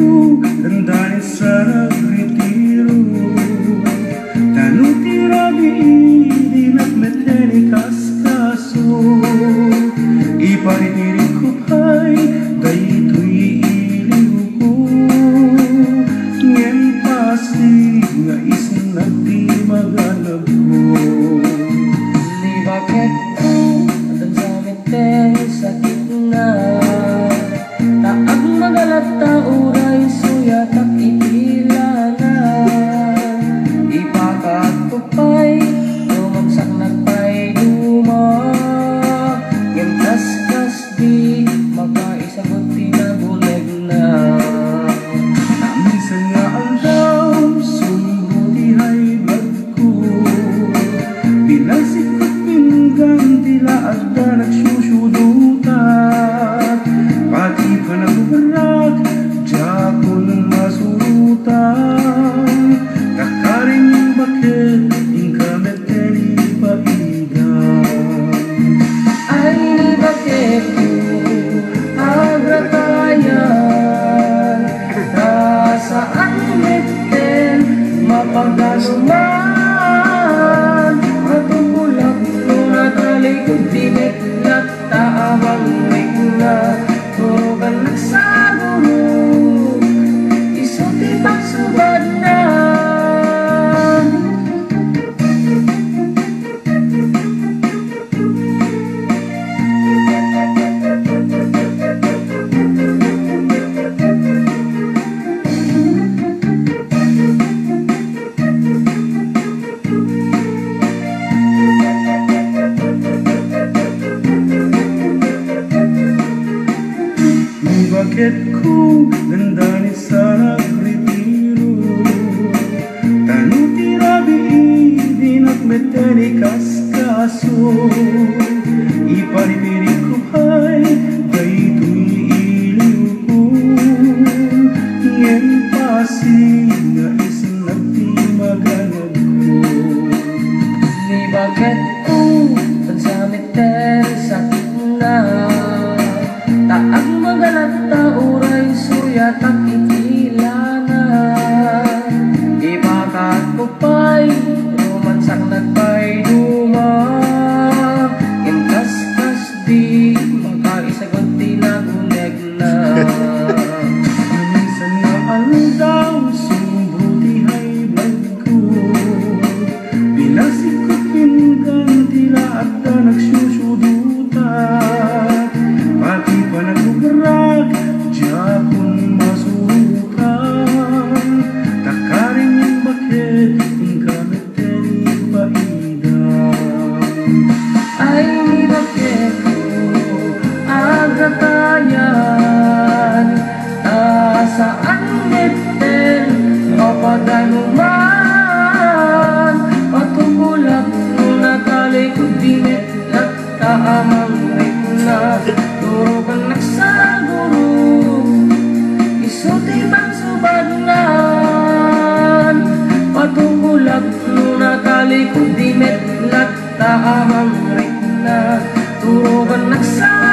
ko dandanin sa nagretiro. Tanuti rabi di nagmeteni kaskaso. Iparitirin ko pa'y daytoy iliw ko. Ngayon pasig nga isin nagdi maganag ko. Di bakit ko atan sa meten sa gitna. Taag magalata uray suyatak itilana. Ipakat ko pa'y lumagsak nagpa'y duma. Ngayon kaskas di magkaisagot tinaguleg na. Minsan nga ang daw sumbuti ay bag ko. Pinasik ko't pinggan tila at da nagsusudutat. Pati pa nagubarak diya ko nang masurutan. Kakarin yung bakit yung kameteni paigan. Ay bakit ko agratayan. Nasaan meten mapagaluman. Matungkulak nung natalikod dinit lat taamang na. Turugan nagsaguro isuti pagsubad na. Bakit ko dandanin sa nagretiro. Tanuti rabi di nagmeteni kaskaso. Iparitirin ko pa'y daytoy iliw ko. Ngayon pasig nga isin nagdi maganag ko. Di bakit ko atan sa meten sa gitna. Taag magalata uray suyatak itilana. Ibakat ko pa'y rumansak nagpa'y duma. Intas-tas di magkaisagot tinaguleg na. Minsan nga ang daw sumbuti ay bag ko. Pinasik ko't pinggan tila at da nagsusudutat. Pati pa nagubarak diya kong masurutan. Takarin yung bakit yung kameteni paigan. Ay bakit ko agratayan. Saan meten mapagaluman. Patungkulak nung natalikod dinit lat taamang na. Turugan nagsaguro isuti pagsubadnan. Patungkulak nung natalikod dinit lat taamang na. Turugan nagsaguro